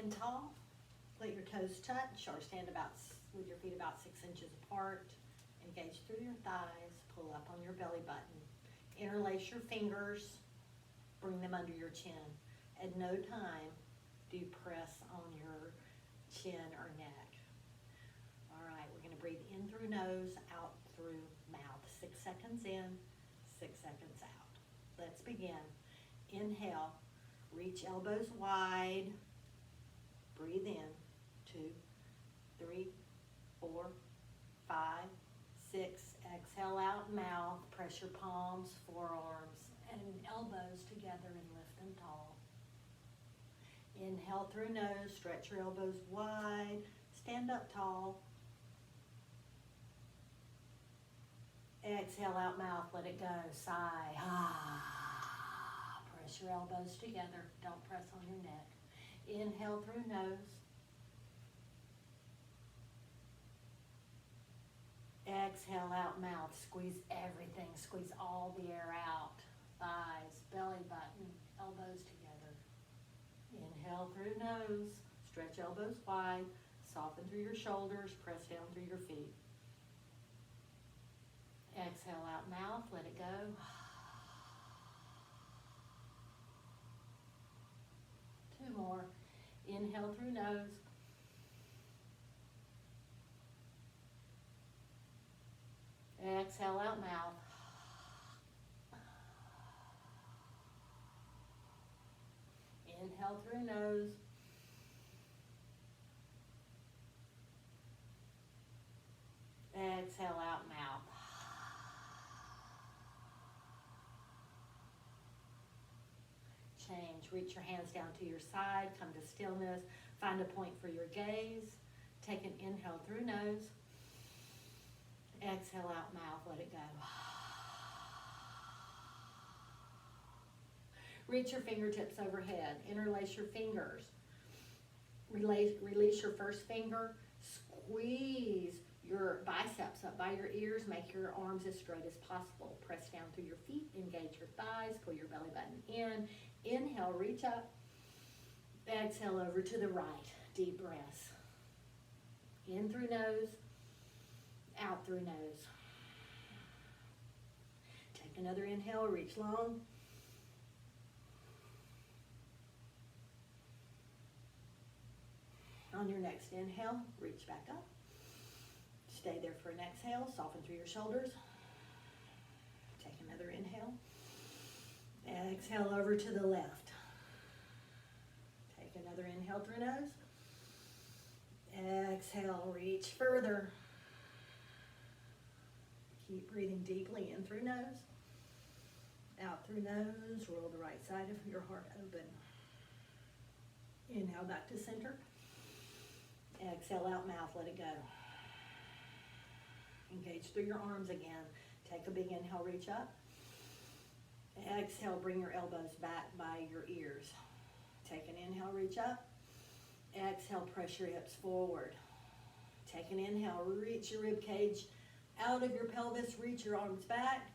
Stand tall, let your toes touch, or stand with your feet about 6 inches apart. Engage through your thighs, pull up on your belly button. Interlace your fingers, bring them under your chin. At no time do you press on your chin or neck. All right, we're gonna breathe in through nose, out through mouth. 6 seconds in, 6 seconds out. Let's begin. Inhale, reach elbows wide. Breathe in, 2, 3, 4, 5, 6. Exhale out mouth. Press your palms, forearms, and elbows together and lift them tall. Inhale through nose, stretch your elbows wide. Stand up tall. Exhale out mouth, let it go. Sigh. Press your elbows together. Don't press on your neck. Inhale through nose. Exhale out mouth. Squeeze everything. Squeeze all the air out. Thighs, belly button, elbows together. Inhale through nose. Stretch elbows wide. Soften through your shoulders. Press down through your feet. Exhale out mouth. Let it go. 2 more. Inhale through nose. Exhale out mouth. Inhale through nose. Exhale out mouth. Change. Reach your hands down to your side. Come to stillness. Find a point for your gaze. Take an inhale through nose. Exhale out mouth. Let it go. Reach your fingertips overhead. Interlace your fingers. Release your first finger. Squeeze your biceps up by your ears. Make your arms as straight as possible. Press down through your feet. Engage your thighs. Pull your belly button in. Inhale, reach up. Exhale over to the right. Deep breaths. In through nose. Out through nose. Take another inhale. Reach long. On your next inhale, reach back up. Stay there for an exhale. Soften through your shoulders. Take another inhale. Exhale over to the left. Take another inhale through nose. Exhale, reach further. Keep breathing deeply in through nose. Out through nose. Roll the right side of your heart open. Inhale back to center. Exhale out mouth, let it go. Engage through your arms again. Take a big inhale, reach up. Exhale, bring your elbows back by your ears. Take an inhale, reach up. Exhale, press your hips forward. Take an inhale, reach your rib cage out of your pelvis, reach your arms back.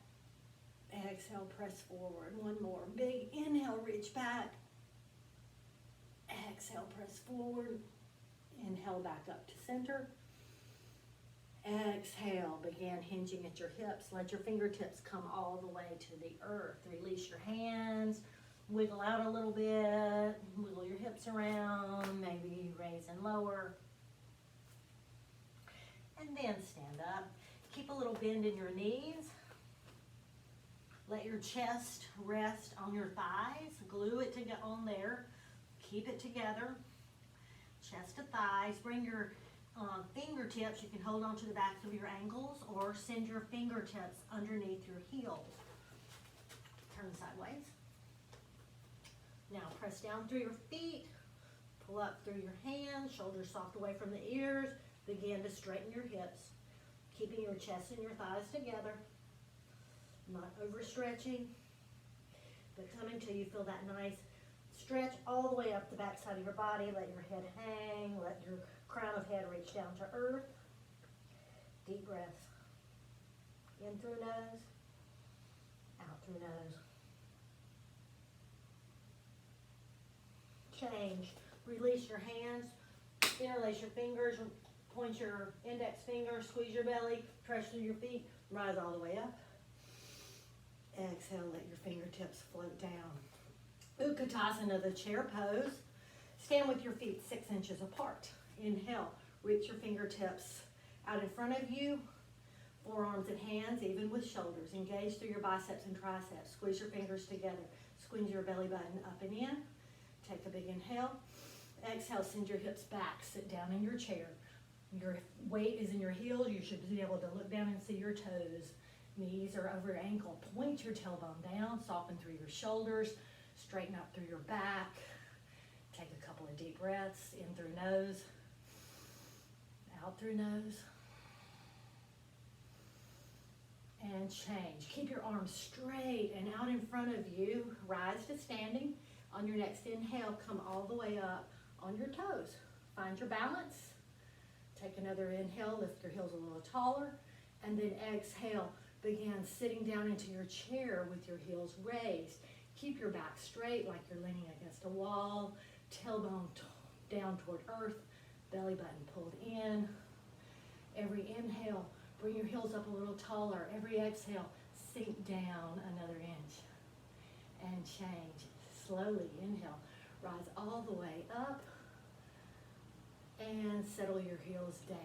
Exhale, press forward. One more. Big inhale, reach back. Exhale, press forward. Inhale back up to center. Exhale, begin hinging at your hips. Let your fingertips come all the way to the earth. Release your hands. Wiggle out a little bit. Wiggle your hips around. Maybe raise and lower. And then stand up. Keep a little bend in your knees. Let your chest rest on your thighs. Glue it to get on there. Keep it together. Chest to thighs. Bring your fingertips. You can hold on to the backs of your ankles or send your fingertips underneath your heels. Turn sideways. Now press down through your feet. Pull up through your hands. Shoulders soft away from the ears. Begin to straighten your hips. Keeping your chest and your thighs together. Not overstretching, but coming till you feel that nice stretch all the way up the back side of your body. Let your head hang. Let your crown of head reach down to earth. Deep breaths. In through nose. Out through nose. Change. Release your hands, interlace your fingers, point your index finger, squeeze your belly, press through your feet, rise all the way up. Exhale, let your fingertips float down. Utkatasana, the chair pose. Stand with your feet 6 inches apart. Inhale, reach your fingertips out in front of you, forearms and hands, even with shoulders. Engage through your biceps and triceps. Squeeze your fingers together. Squeeze your belly button up and in. Take a big inhale. Exhale, send your hips back. Sit down in your chair. Your weight is in your heels. You should be able to look down and see your toes. Knees are over your ankle. Point your tailbone down. Soften through your shoulders. Straighten up through your back. Take a couple of deep breaths. In through nose. Out through nose. And change. Keep your arms straight and out in front of you. Rise to standing. On your next inhale, come all the way up on your toes. Find your balance. Take another inhale, lift your heels a little taller, and then exhale. Begin sitting down into your chair with your heels raised. Keep your back straight like you're leaning against a wall. Tailbone down toward earth. Belly button pulled in. Every inhale, bring your heels up a little taller. Every exhale, sink down another inch. And change. Slowly inhale. Rise all the way up. And settle your heels down.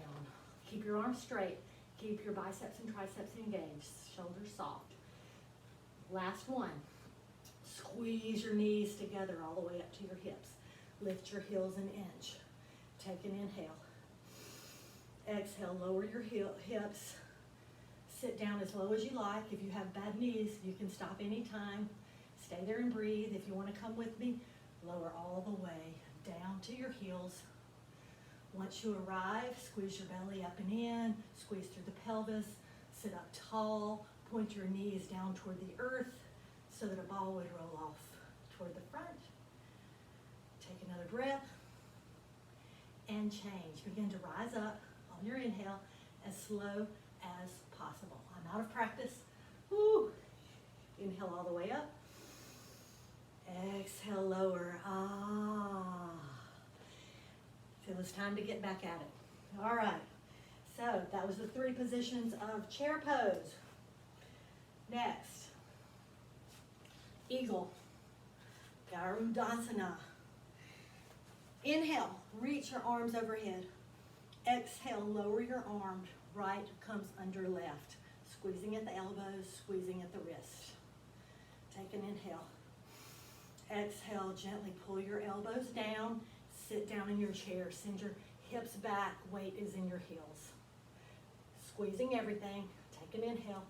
Keep your arms straight. Keep your biceps and triceps engaged. Shoulders soft. Last one. Squeeze your knees together all the way up to your hips. Lift your heels an inch. Take an inhale. Exhale, lower your hips. Sit down as low as you like. If you have bad knees, you can stop anytime. Stay there and breathe. If you want to come with me, lower all the way down to your heels. Once you arrive, squeeze your belly up and in, squeeze through the pelvis, sit up tall, point your knees down toward the earth so that a ball would roll off toward the front. Take another breath and change. Begin to rise up on your inhale as slow as possible. I'm out of practice. Woo. Inhale all the way up. Exhale, lower. Feel it's time to get back at it. All right. So that was the 3 positions of chair pose. Next, eagle, Garudasana. Inhale, reach your arms overhead. Exhale, lower your arms. Right comes under left. Squeezing at the elbows, squeezing at the wrist. Take an inhale. Exhale, gently pull your elbows down. Sit down in your chair. Send your hips back. Weight is in your heels. Squeezing everything. Take an inhale.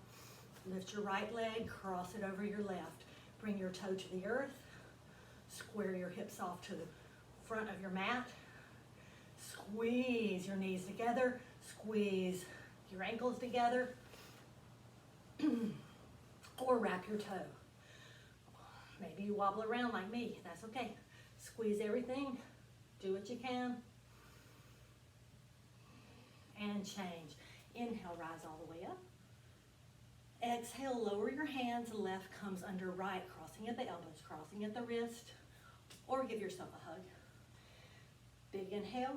Lift your right leg. Cross it over your left. Bring your toe to the earth. Square your hips off to the front of your mat. Squeeze your knees together. Squeeze your ankles together. Or wrap your toe. Maybe you wobble around like me. That's okay. Squeeze everything. Do what you can. And change. Inhale, rise all the way up. Exhale, lower your hands. Left comes under right, crossing at the elbows, crossing at the wrist, or give yourself a hug. Big inhale.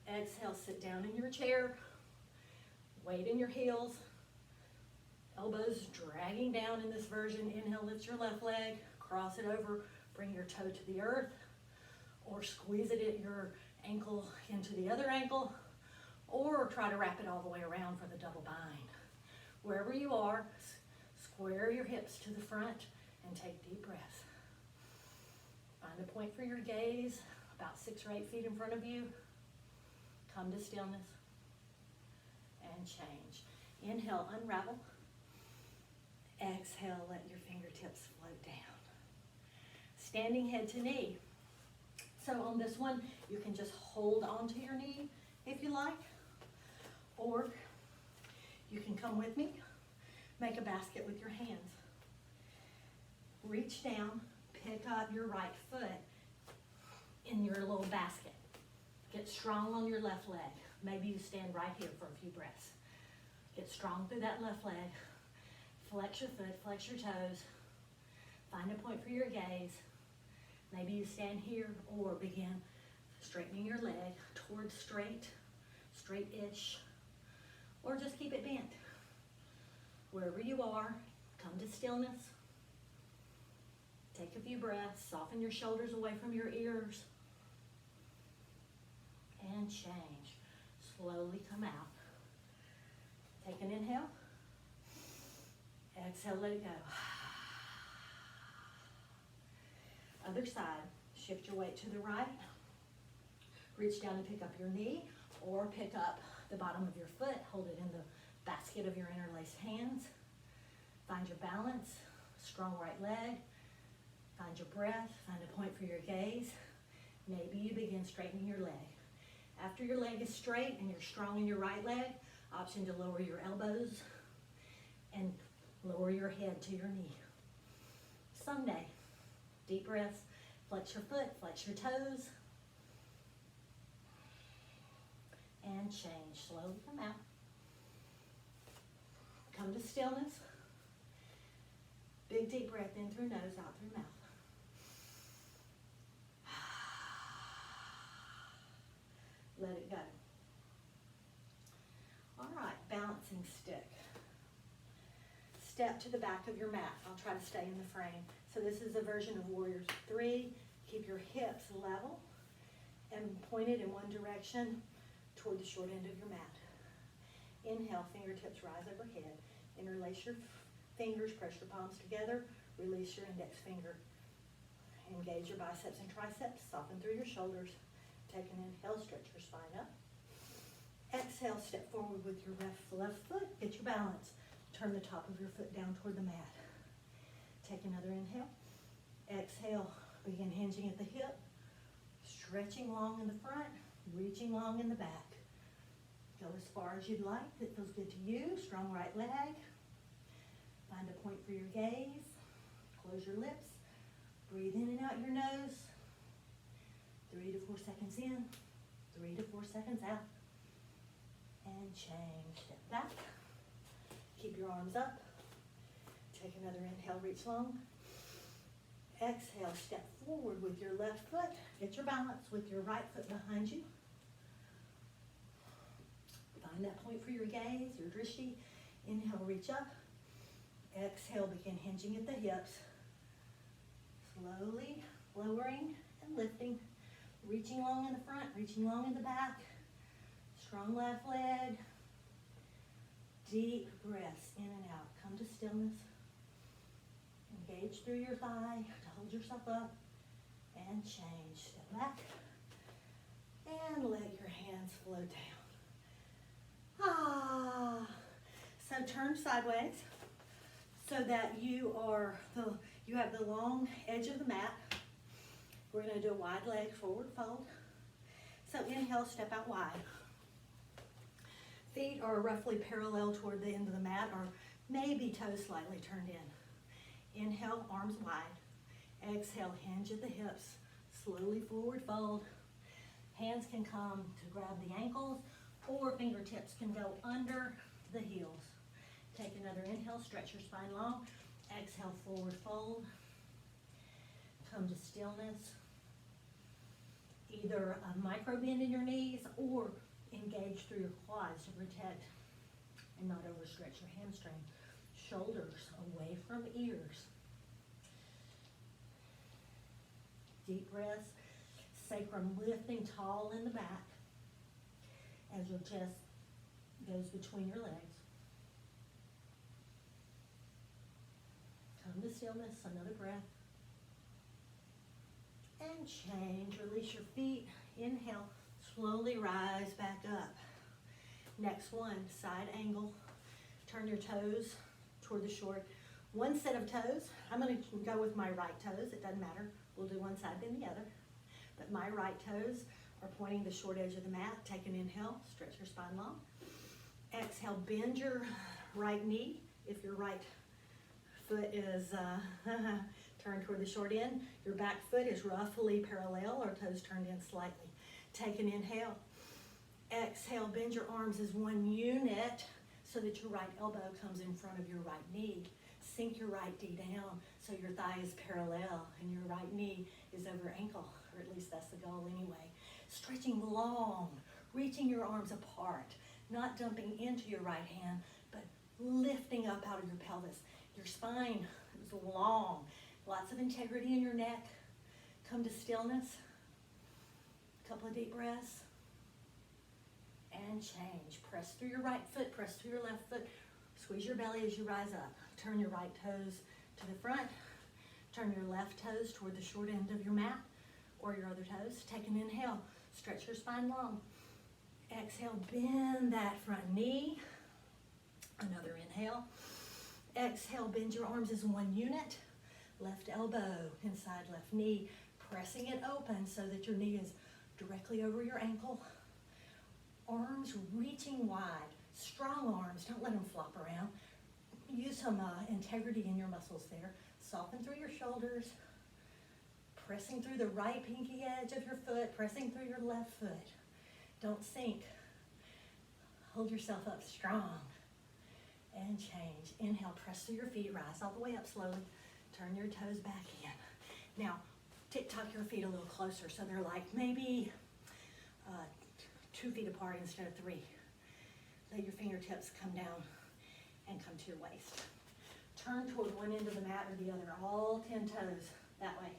Exhale, sit down in your chair. Weight in your heels. Elbows dragging down in this version. Inhale, lift your left leg, cross it over, bring your toe to the earth, or squeeze it at your ankle into the other ankle, or try to wrap it all the way around for the double bind. Wherever you are, square your hips to the front and take deep breaths. Find a point for your gaze, about 6 or 8 feet in front of you. Come to stillness and change. Inhale, unravel. Exhale, let your fingertips float down. Standing head to knee. So on this one, you can just hold onto your knee if you like, or you can come with me, make a basket with your hands. Reach down, pick up your right foot in your little basket. Get strong on your left leg. Maybe you stand right here for a few breaths. Get strong through that left leg. Flex your foot, flex your toes. Find a point for your gaze. Maybe you stand here or begin Straightening your leg towards straight, straight-ish, or just keep it bent. Wherever you are, come to stillness. Take a few breaths, soften your shoulders away from your ears, and change. Slowly come out. Take an inhale. Exhale, let it go. Other side, shift your weight to the right. Reach down and pick up your knee, or pick up the bottom of your foot. Hold it in the basket of your interlaced hands. Find your balance, strong right leg. Find your breath, find a point for your gaze. Maybe you begin straightening your leg. After your leg is straight and you're strong in your right leg, option to lower your elbows and lower your head to your knee. Someday, deep breaths, flex your foot, flex your toes, and change. Slowly come out. Come to stillness. Big deep breath in through nose, out through mouth. Let it go. All right, balancing stick. Step to the back of your mat. I'll try to stay in the frame. So this is a version of Warrior 3. Keep your hips level and pointed in one direction toward the short end of your mat. Inhale, fingertips rise overhead. Interlace your fingers, press your palms together. Release your index finger. Engage your biceps and triceps. Soften through your shoulders. Take an inhale, stretch your spine up. Exhale, step forward with your left foot. Get your balance. Turn the top of your foot down toward the mat. Take another inhale. Exhale, begin hinging at the hip. Stretching long in the front, reaching long in the back. Go as far as you'd like. If it feels good to you. Strong right leg. Find a point for your gaze. Close your lips. Breathe in and out your nose. 3 to 4 seconds in. 3 to 4 seconds out. And change. Step back. Keep your arms up. Take another inhale, reach long. Exhale, step forward with your left foot. Get your balance with your right foot behind you. Find that point for your gaze, your drishti. Inhale, reach up. Exhale, begin hinging at the hips. Slowly lowering and lifting. Reaching long in the front, reaching long in the back. Strong left leg. Deep breaths in and out. Come to stillness. Engage through your thigh to hold yourself up. And change. Step back. And let your hands flow down. So turn sideways so that you have the long edge of the mat. We're going to do a wide leg forward fold. So inhale, step out wide. Feet are roughly parallel toward the end of the mat, or maybe toes slightly turned in. Inhale, arms wide. Exhale, hinge at the hips. Slowly forward fold. Hands can come to grab the ankles, or fingertips can go under the heels. Take another inhale, stretch your spine long. Exhale, forward fold. Come to stillness. Either a micro bend in your knees or engage through your quads to protect and not overstretch your hamstring. Shoulders away from ears. Deep breaths. Sacrum lifting tall in the back as your chest goes between your legs. Come to stillness, another breath. And change, release your feet. Inhale, slowly rise back up. Next one, side angle. Turn your toes toward the short. One set of toes. I'm going to go with my right toes. It doesn't matter. We'll do one side then the other. But my right toes are pointing the short edge of the mat. Take an inhale, stretch your spine long. Exhale, bend your right knee. If your right foot is turned toward the short end, your back foot is roughly parallel or toes turned in slightly. Take an inhale. Exhale, bend your arms as one unit so that your right elbow comes in front of your right knee. Sink your right knee down so your thigh is parallel and your right knee is over ankle, or at least that's the goal anyway. Stretching long, reaching your arms apart, not dumping into your right hand, but lifting up out of your pelvis. Your spine is long, lots of integrity in your neck. Come to stillness. A couple of deep breaths. And change. Press through your right foot, press through your left foot. Squeeze your belly as you rise up. Turn your right toes to the front. Turn your left toes toward the short end of your mat or your other toes. Take an inhale. Stretch your spine long. Exhale, bend that front knee. Another inhale. Exhale, bend your arms as one unit. Left elbow inside left knee. Pressing it open so that your knee is directly over your ankle. Arms reaching wide. Strong arms. Don't let them flop around. Use some integrity in your muscles there. Soften through your shoulders. Pressing through the right pinky edge of your foot. Pressing through your left foot. Don't sink. Hold yourself up strong. And change. Inhale, press through your feet. Rise all the way up slowly. Turn your toes back in. Now, tick-tock your feet a little closer so they're like maybe 2 feet apart instead of 3. Let your fingertips come down and come to your waist. Turn toward one end of the mat or the other, all 10 toes that way.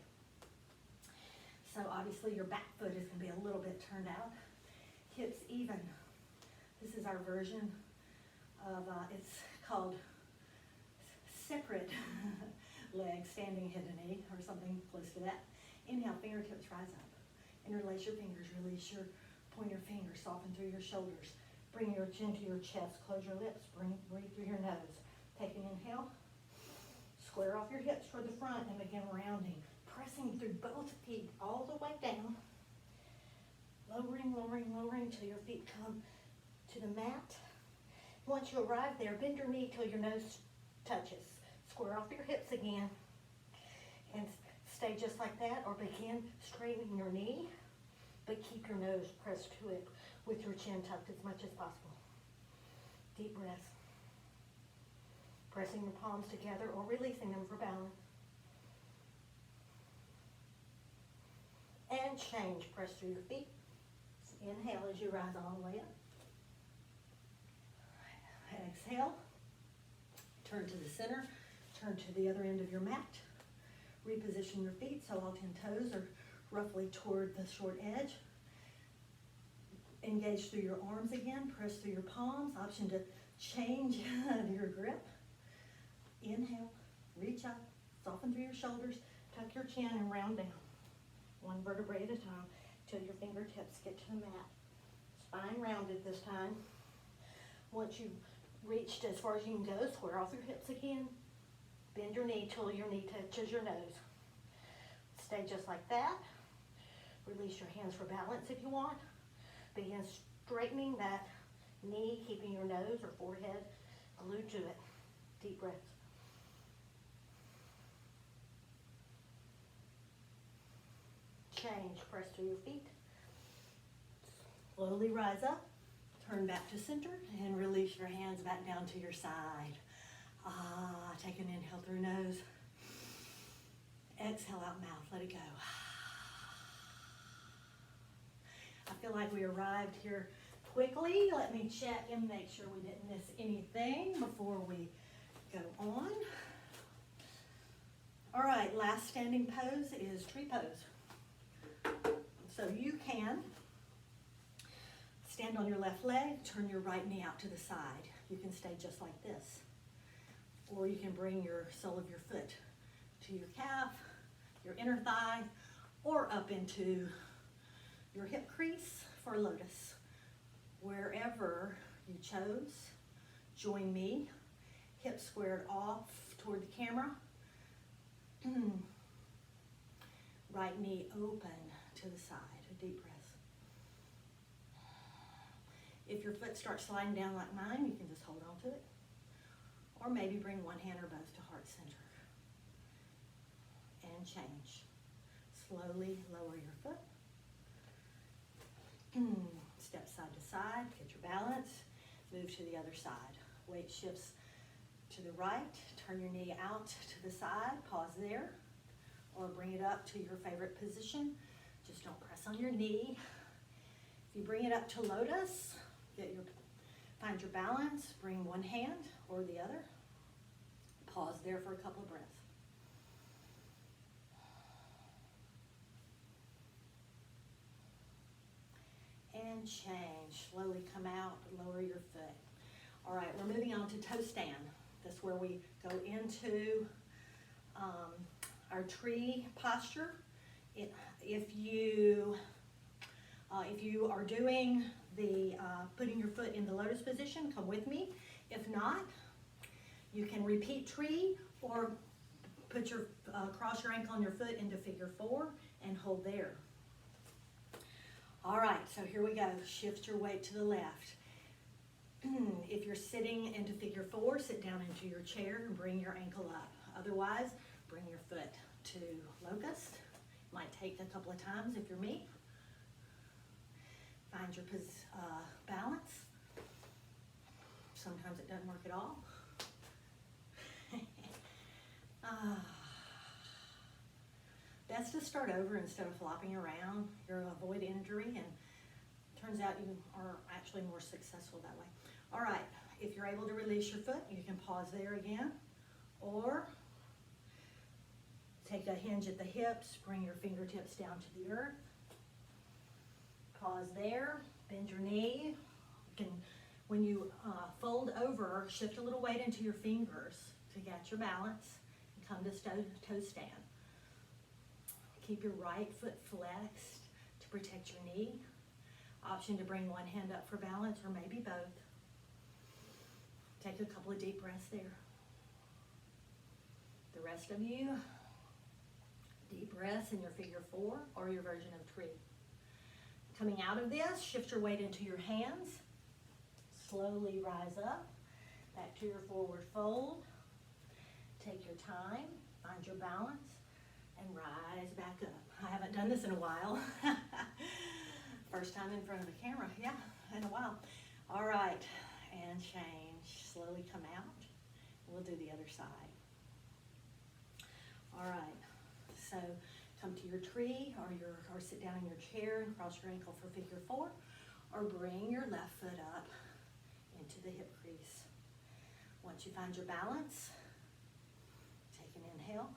So obviously your back foot is going to be a little bit turned out. Hips even. This is our version of, it's called separate leg, standing hidden knee, or something close to that. Inhale, fingertips rise up. Interlace your fingers, release your pointer finger, soften through your shoulders. Bring your chin to your chest, close your lips, breathe through your nose. Take an inhale. Square off your hips toward the front and begin rounding. Pressing through both feet all the way down. Lowering, lowering, lowering till your feet come to the mat. Once you arrive there, bend your knee till your nose touches. Square off your hips again. And stay just like that, or begin straightening your knee, but keep your nose pressed to it with your chin tucked as much as possible. Deep breaths. Pressing your palms together or releasing them for balance. And change. Press through your feet. Inhale as you rise all the way up. Exhale. Turn to the center. Turn to the other end of your mat. Reposition your feet so all 10 toes are roughly toward the short edge. Engage through your arms again. Press through your palms. Option to change your grip. Inhale. Reach up. Soften through your shoulders. Tuck your chin and round down. One vertebrae at a time till your fingertips get to the mat. Spine rounded this time. Once you've reached as far as you can go, square off your hips again. Bend your knee till your knee touches your nose. Stay just like that. Release your hands for balance if you want. Begin straightening that knee, keeping your nose or forehead glued to it. Deep breaths. Change. Press through your feet. Slowly rise up. Turn back to center and release your hands back down to your side. Take an inhale through nose. Exhale out mouth. Let it go. I feel like we arrived here quickly. Let me check and make sure we didn't miss anything before we go on. All right, last standing pose is tree pose. So you can stand on your left leg, turn your right knee out to the side. You can stay just like this. Or you can bring your sole of your foot to your calf, your inner thigh, or up into your hip crease for lotus. Wherever you chose, join me. Hips squared off toward the camera. Right knee open to the side. A deep breath. If your foot starts sliding down like mine, you can just hold on to it. Or maybe bring one hand or both to heart center. And change. Slowly lower your foot. Step side to side, get your balance. Move to the other side. Weight shifts to the right. Turn your knee out to the side. Pause there. Or bring it up to your favorite position. Just don't press on your knee. If you bring it up to Lotus, find your balance, bring one hand or the other. Pause there for a couple of breaths. And change. Slowly come out, lower your foot. All right, we're moving on to toe stand. That's where we go into our tree posture. If you are doing the putting your foot in the lotus position, come with me. If not, you can repeat tree or put your cross your ankle on your foot into figure 4 and hold there. All right, so here we go. Shift your weight to the left. If you're sitting into figure 4, sit down into your chair and bring your ankle up. Otherwise, bring your foot to locust. Might take a couple of times if you're me. Find your balance. Sometimes it doesn't work at all. Best to start over instead of flopping around. You're going to avoid injury, and turns out you are actually more successful that way. All right, if you're able to release your foot, you can pause there again, or take a hinge at the hips, bring your fingertips down to the earth. Pause there, bend your knee. You can, when you fold over, shift a little weight into your fingers to get your balance and come to toe stand. Keep your right foot flexed to protect your knee. Option to bring one hand up for balance or maybe both. Take a couple of deep breaths there. The rest of you, deep breaths in your figure 4 or your version of tree. Coming out of this, shift your weight into your hands. Slowly rise up, back to your forward fold. Take your time, find your balance, and rise back up. I haven't done this in a while. First time in front of the camera, yeah, in a while. All right, and change. Slowly come out. We'll do the other side. All right, so come to your tree or sit down in your chair and cross your ankle for figure 4, or bring your left foot up into the hip crease. Once you find your balance, take an inhale.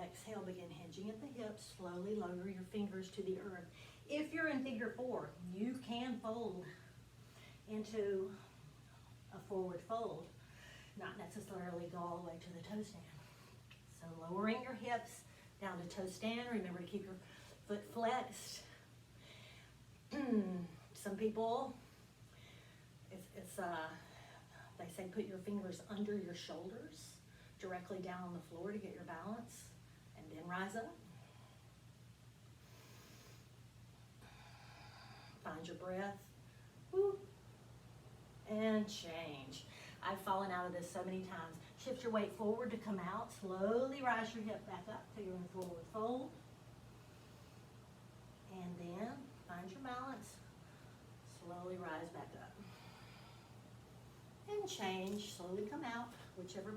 Exhale, begin hinging at the hips. Slowly lower your fingers to the earth. If you're in figure 4, you can fold into a forward fold, not necessarily go all the way to the toe stand. So lowering your hips down to toe stand. Remember to keep your foot flexed. Some people, they say put your fingers under your shoulders, directly down on the floor to get your balance, and then rise up. Find your breath. Woo. And change. I've fallen out of this so many times. Shift your weight forward to come out. Slowly rise your hip back up so you're in forward fold. And then find your balance. Slowly rise back up. And change. Slowly come out, whichever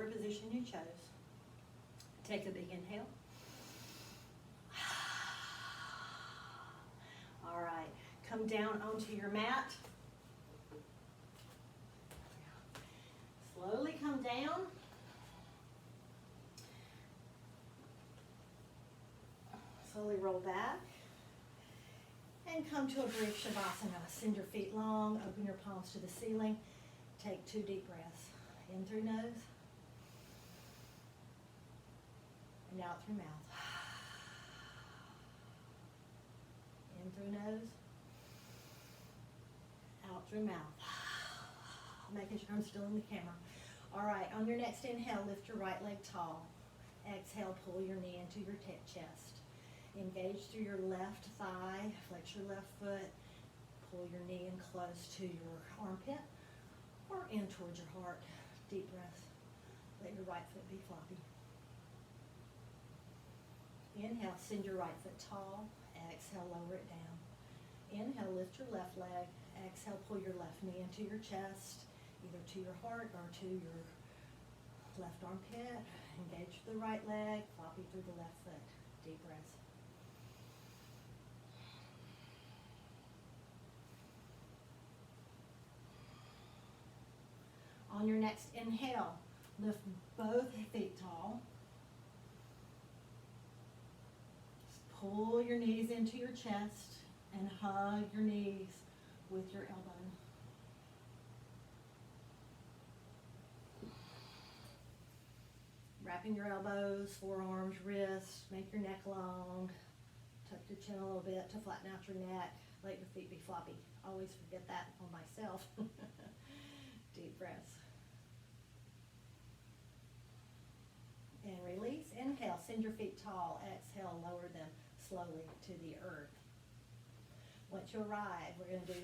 position you chose. Take a big inhale. All right, come down onto your mat. Slowly come down. Slowly roll back. And come to a brief Shavasana. Send your feet long, open your palms to the ceiling. Take 2 deep breaths. In through nose. And out through mouth. In through nose. Out through mouth. Making sure I'm still in the camera. All right, on your next inhale, lift your right leg tall. Exhale, pull your knee into your chest. Engage through your left thigh, flex your left foot, pull your knee in close to your armpit or in towards your heart. Deep breath. Let your right foot be floppy. Inhale, send your right foot tall. Exhale, lower it down. Inhale, lift your left leg. Exhale, pull your left knee into your chest, either to your heart or to your left armpit. Engage the right leg, floppy through the left foot. Deep breath. On your next inhale, lift both feet tall. Pull your knees into your chest and hug your knees with your elbow. Wrapping your elbows, forearms, wrists, make your neck long. Tuck your chin a little bit to flatten out your neck. Let your feet be floppy. Always forget that on myself. Deep breaths. And release. Inhale, send your feet tall. Exhale, lower them slowly to the earth. Once you arrive, we're going to do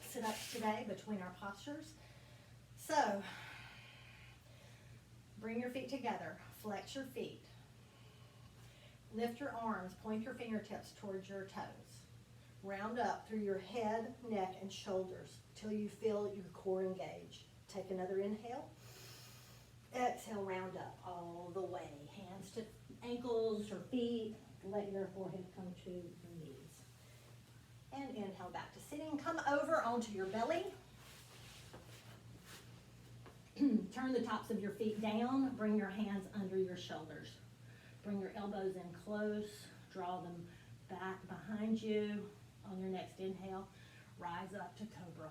sit-ups today between our postures. So, bring your feet together. Flex your feet. Lift your arms. Point your fingertips towards your toes. Round up through your head, neck, and shoulders till you feel your core engage. Take another inhale. Exhale, round up all the way. Hands to ankles or feet. Let your forehead come to your knees. And inhale back to sitting. Come over onto your belly. Turn the tops of your feet down. Bring your hands under your shoulders. Bring your elbows in close. Draw them back behind you. On your next inhale, rise up to cobra.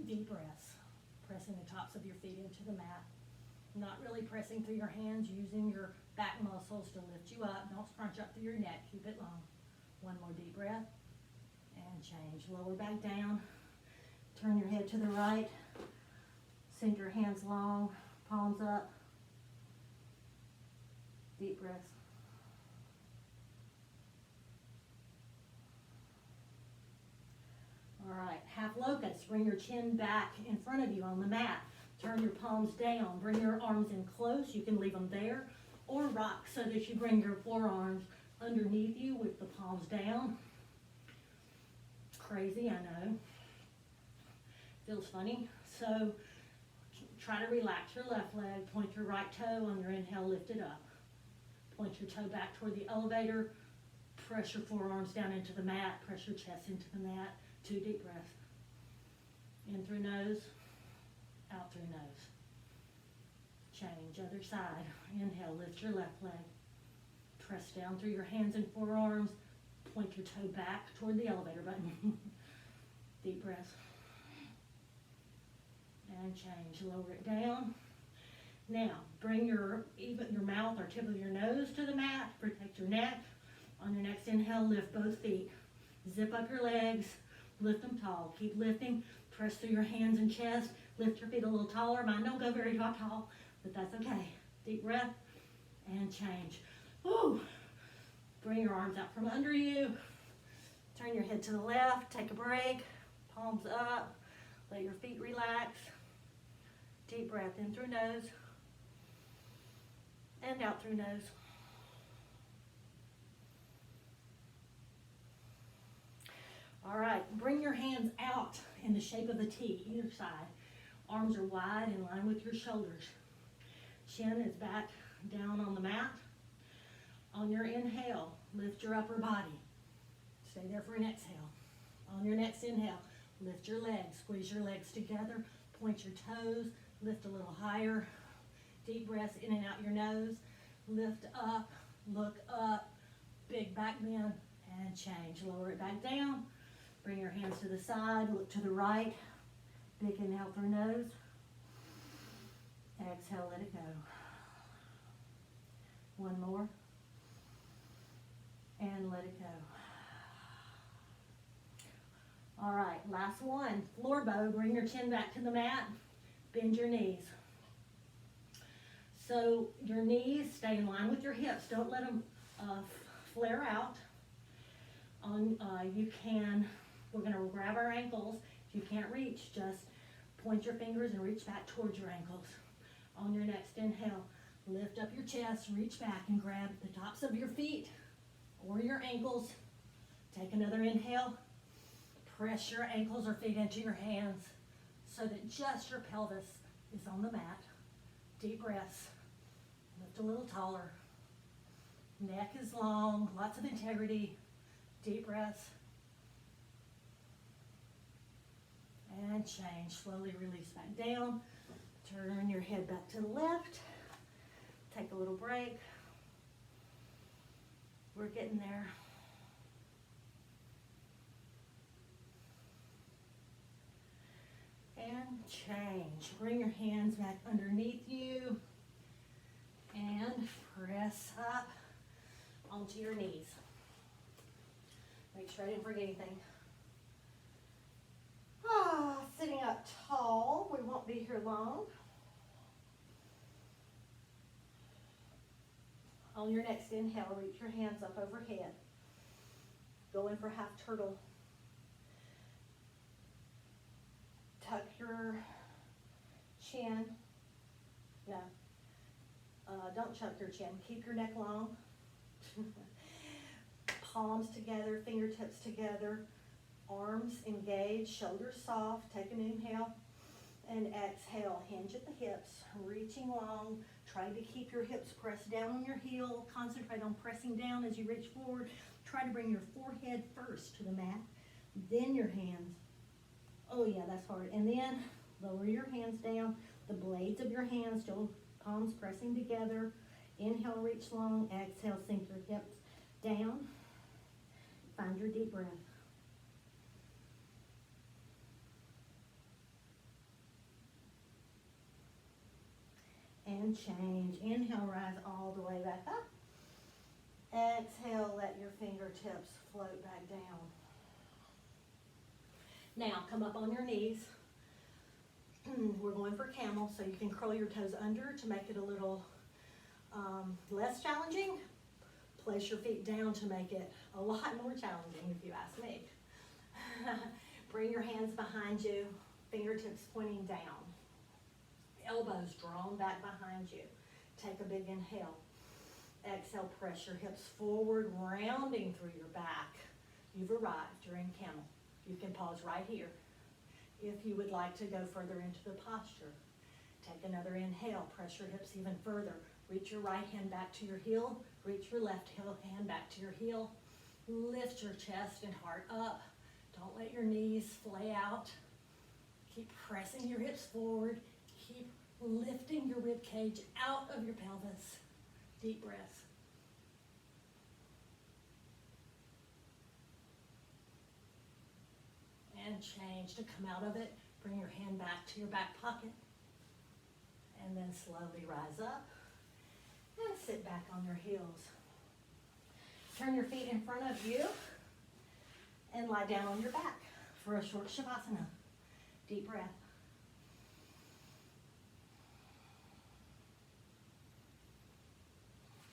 Deep breaths. Pressing the tops of your feet into the mat. Not really pressing through your hands, using your back muscles to lift you up. Don't scrunch up through your neck. Keep it long. One more deep breath. And change. Lower back down. Turn your head to the right. Send your hands long. Palms up. Deep breaths. All right, half locust. Bring your chin back in front of you on the mat. Turn your palms down. Bring your arms in close. You can leave them there or rock so that you bring your forearms underneath you with the palms down. Crazy, I know. Feels funny. So try to relax your left leg. Point your right toe on your inhale. Lift it up. Point your toe back toward the elevator. Press your forearms down into the mat. Press your chest into the mat. 2 deep breaths. In through nose, out through nose. Change, other side. Inhale, lift your left leg. Press down through your hands and forearms. Point your toe back toward the elevator button. Deep breaths. And change, lower it down. Now, bring your mouth or tip of your nose to the mat. Protect your neck. On your next inhale, lift both feet. Zip up your legs. Lift them tall. Keep lifting. Press through your hands and chest. Lift your feet a little taller. Mine don't go very tall, but that's okay. Deep breath and change. Woo. Bring your arms out from under you. Turn your head to the left. Take a break. Palms up. Let your feet relax. Deep breath in through nose and out through nose. All right, bring your hands out in the shape of a T, either side. Arms are wide in line with your shoulders. Chin is back down on the mat. On your inhale, lift your upper body. Stay there for an exhale. On your next inhale, lift your legs. Squeeze your legs together. Point your toes. Lift a little higher. Deep breaths in and out your nose. Lift up. Look up. Big back bend and change. Lower it back down. Bring your hands to the side, look to the right. Big inhale through nose. Exhale, let it go. One more. And let it go. All right, last one. Floor bow, bring your chin back to the mat. Bend your knees. So your knees stay in line with your hips. Don't let them flare out. We're going to grab our ankles. If you can't reach, just point your fingers and reach back towards your ankles. On your next inhale, lift up your chest, reach back and grab the tops of your feet or your ankles. Take another inhale. Press your ankles or feet into your hands so that just your pelvis is on the mat. Deep breaths. Lift a little taller. Neck is long, lots of integrity. Deep breaths. And change. Slowly release back down. Turn your head back to the left. Take a little break. We're getting there. And change. Bring your hands back underneath you and press up onto your knees. Make sure I didn't forget anything. Sitting up tall. We won't be here long. On your next inhale, reach your hands up overhead. Go in for half turtle. Tuck your chin. No, don't tuck your chin. Keep your neck long. Palms together, fingertips together. Arms engaged, shoulders soft. Take an inhale and exhale. Hinge at the hips, reaching long. Try to keep your hips pressed down on your heel. Concentrate on pressing down as you reach forward. Try to bring your forehead first to the mat, then your hands. Oh yeah, that's hard. And then lower your hands down. The blades of your hands, still palms pressing together. Inhale, reach long. Exhale, sink your hips down. Find your deep breath. And change. Inhale, rise all the way back up. Exhale, let your fingertips float back down. Now, come up on your knees. We're going for camel, so you can curl your toes under to make it a little less challenging. Place your feet down to make it a lot more challenging, if you ask me. Bring your hands behind you, fingertips pointing down. Elbows drawn back behind you. Take a big inhale. Exhale, press your hips forward, rounding through your back. You've arrived. You're in camel. You can pause right here. If you would like to go further into the posture, take another inhale. Press your hips even further. Reach your right hand back to your heel. Reach your left hand back to your heel. Lift your chest and heart up. Don't let your knees flay out. Keep pressing your hips forward. Keep lifting your rib cage out of your pelvis. Deep breaths. And change to come out of it. Bring your hand back to your back pocket. And then slowly rise up. And sit back on your heels. Turn your feet in front of you. And lie down on your back for a short shavasana. Deep breath.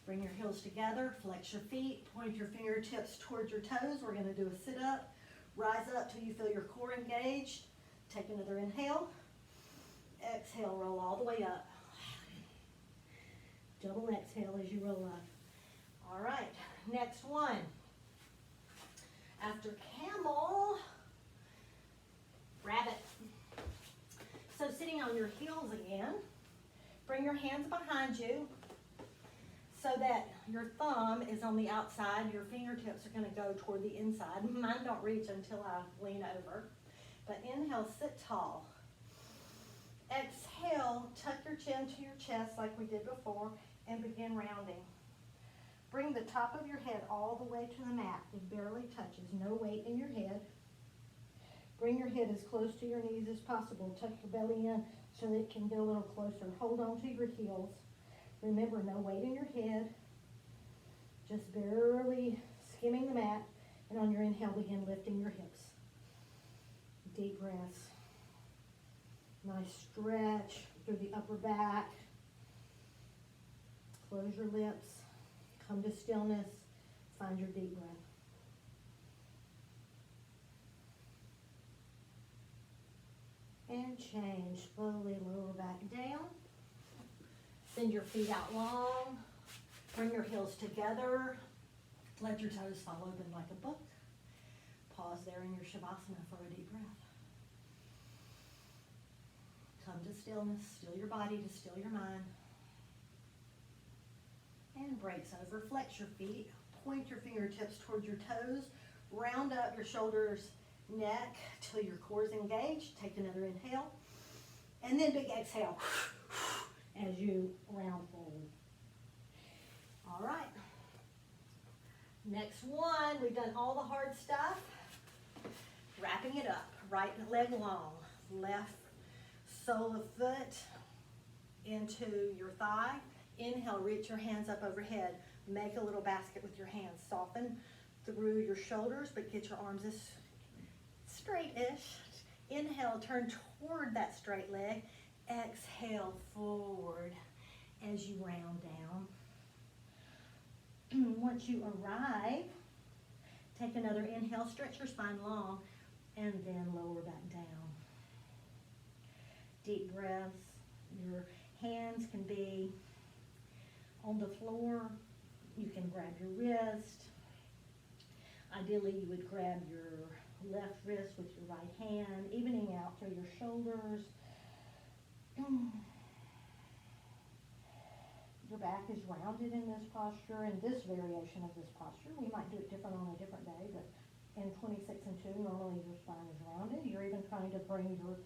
Bring your heels together, flex your feet, point your fingertips towards your toes. We're going to do a sit-up. Rise up till you feel your core engaged. Take another inhale. Exhale, roll all the way up. Double exhale as you roll up. All right, next one. After camel, rabbit. So sitting on your heels again, bring your hands behind you so that your thumb is on the outside. Your fingertips are going to go toward the inside. Mine don't reach until I lean over. But inhale, sit tall. Exhale, tuck your chin to your chest like we did before and begin rounding. Bring the top of your head all the way to the mat. It barely touches, no weight in your head. Bring your head as close to your knees as possible. Tuck your belly in so that it can get a little closer. Hold on to your heels. Remember, no weight in your head. Just barely skimming the mat. And on your inhale, begin lifting your hips. Deep breaths. Nice stretch through the upper back. Close your lips. Come to stillness. Find your deep breath. And change. Slowly lower back down. Send your feet out long. Bring your heels together. Let your toes fall open like a book. Pause there in your shavasana for a deep breath. Come to stillness. Still your body to still your mind. And breaks over. Flex your feet. Point your fingertips towards your toes. Round up your shoulders neck till your core is engaged. Take another inhale. And then big exhale as you round forward. All right. Next one, we've done all the hard stuff. Wrapping it up. Right leg long. Left sole of foot into your thigh. Inhale, reach your hands up overhead. Make a little basket with your hands. Soften through your shoulders, but get your arms as straight-ish. Inhale, turn toward that straight leg. Exhale, forward as you round down. Once you arrive, take another inhale, stretch your spine long, and then lower back down. Deep breaths. Your hands can be on the floor. You can grab your wrist. Ideally, you would grab your left wrist with your right hand, evening out through your shoulders. Your back is rounded in this posture, in this variation of this posture. We might do it different on a different day, but in 26 and 2, normally your spine is rounded. You're even trying to bring your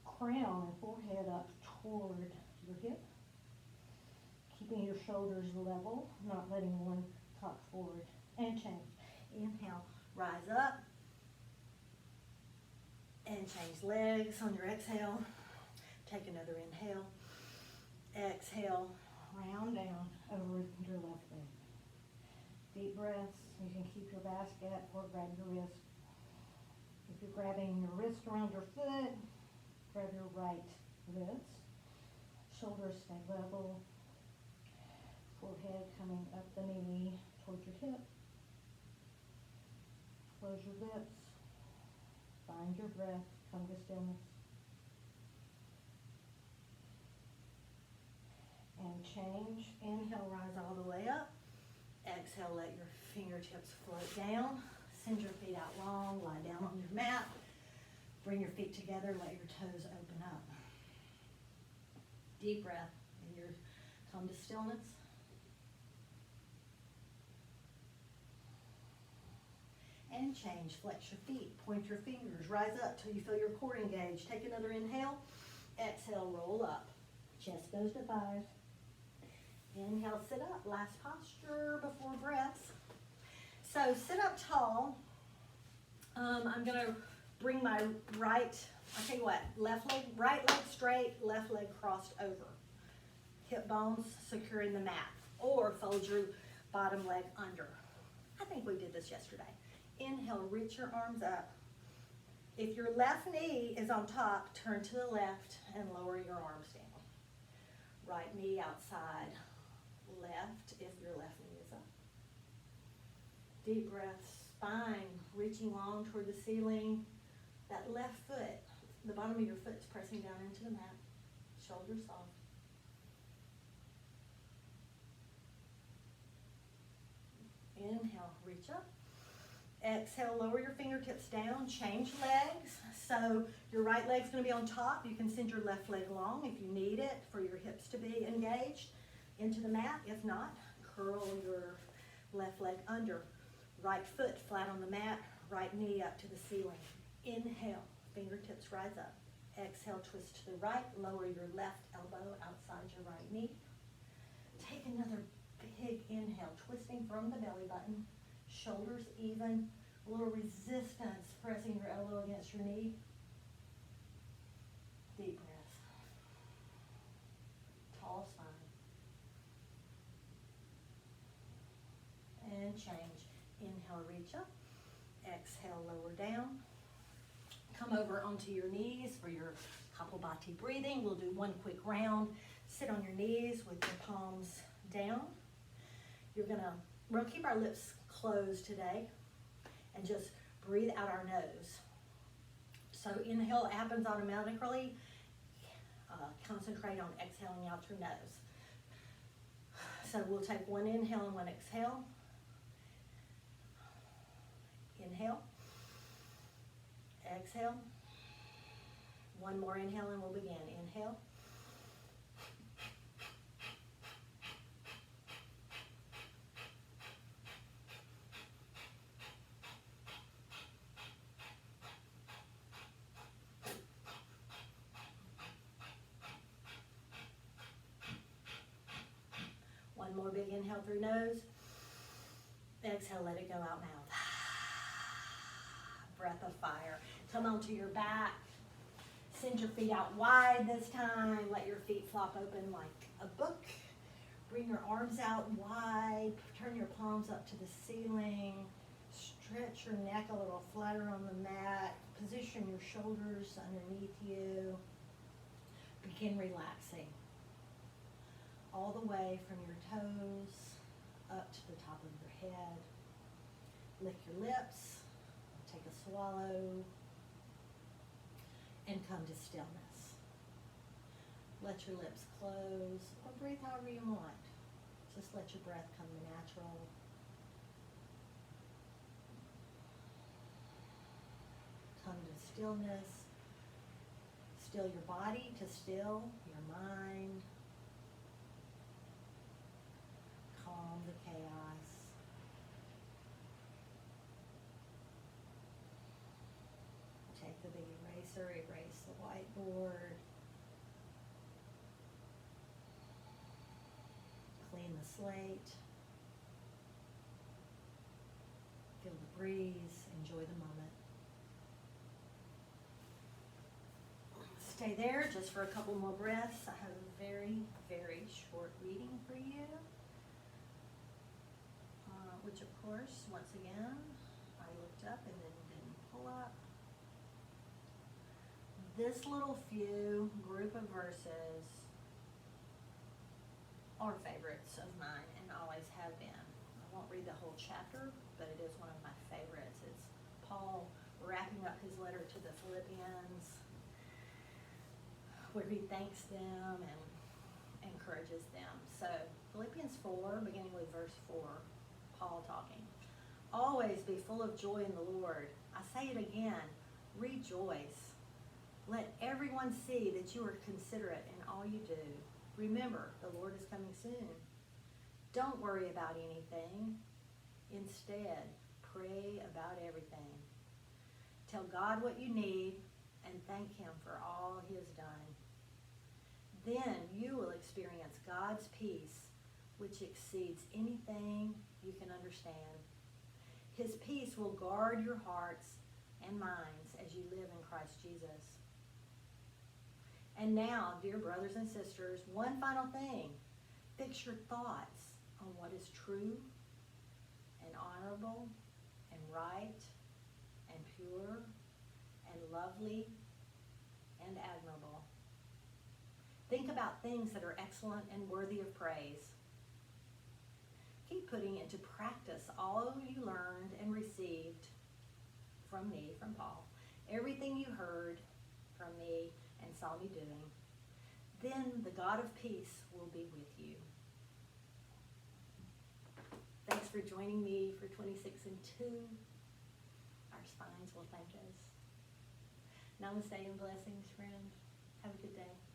crown and forehead up toward your hip, keeping your shoulders level, not letting one cock forward, and change. Inhale, rise up, and change legs on your exhale. Take another inhale. Exhale, round down over your left leg. Deep breaths. You can keep your basket or grab your wrist. If you're grabbing your wrist around your foot, grab your right wrist. Shoulders stay level. Forehead coming up the knee towards your hip. Close your lips. Find your breath. Come to stillness. And change. Inhale, rise all the way up. Exhale, let your fingertips float down. Send your feet out long. Lie down on your mat. Bring your feet together. Let your toes open up. Deep breath. And your come to stillness. And change. Flex your feet. Point your fingers. Rise up till you feel your core engaged. Take another inhale. Exhale, roll up. Chest goes to thighs. Inhale, sit up. Last posture before breaths. So sit up tall. I'm going to bring my right, I'll tell you what, left leg, right leg straight, left leg crossed over. Hip bones securing the mat. Or fold your bottom leg under. I think we did this yesterday. Inhale, reach your arms up. If your left knee is on top, turn to the left and lower your arms down. Right knee outside, left if your left knee is up. Deep breath, spine reaching long toward the ceiling. That left foot, the bottom of your foot is pressing down into the mat. Shoulders soft. Inhale, reach up. Exhale, lower your fingertips down, change legs. So your right leg's going to be on top. You can send your left leg long if you need it for your hips to be engaged into the mat. If not, curl your left leg under. Right foot flat on the mat, right knee up to the ceiling. Inhale, fingertips rise up. Exhale, twist to the right, lower your left elbow outside your right knee. Take another big inhale, twisting from the belly button. Shoulders even, a little resistance, pressing your elbow against your knee. Deep breath. Tall spine. And change. Inhale, reach up. Exhale, lower down. Come over onto your knees for your Kapalbhati breathing. We'll do one quick round. Sit on your knees with your palms down. We're gonna keep our lips closed today and just breathe out our nose. So inhale happens automatically. Concentrate on exhaling out your nose. So we'll take one inhale and one exhale. Inhale. Exhale. One more inhale and we'll begin. Inhale. One more big inhale through nose. Exhale, let it go out mouth. Breath of fire. Come onto your back. Send your feet out wide this time. Let your feet flop open like a book. Bring your arms out wide. Turn your palms up to the ceiling. Stretch your neck a little flatter on the mat. Position your shoulders underneath you. Begin relaxing. All the way from your toes up to the top of your head. Lick your lips. Take a swallow. And come to stillness. Let your lips close or breathe however you want. Just let your breath come natural. Come to stillness. Still your body to still your mind. Calm the chaos. Take the big eraser, erase the whiteboard. Clean the slate. Feel the breeze. Enjoy the moment. Stay there just for a couple more breaths. I have a very, very short reading for you. Which of course, once again, I looked up and then didn't pull up. This little few group of verses are favorites of mine and always have been. I won't read the whole chapter, but it is one of my favorites. It's Paul wrapping up his letter to the Philippians, where he thanks them and encourages them. So Philippians 4, beginning with verse 4, Paul talking. Always be full of joy in the Lord. I say it again, rejoice. Let everyone see that you are considerate in all you do. Remember, the Lord is coming soon. Don't worry about anything. Instead, pray about everything. Tell God what you need and thank Him for all He has done. Then you will experience God's peace, which exceeds anything you can understand. His peace will guard your hearts and minds as you live in Christ Jesus. And now, dear brothers and sisters, one final thing. Fix your thoughts on what is true and honorable and right and pure and lovely and admirable. Think about things that are excellent and worthy of praise. Keep putting into practice all you learned and received from me, from Paul. Everything you heard from me and saw me doing. Then the God of peace will be with you. Thanks for joining me for 26 and 2. Our spines will thank us. Namaste and blessings, friend. Have a good day.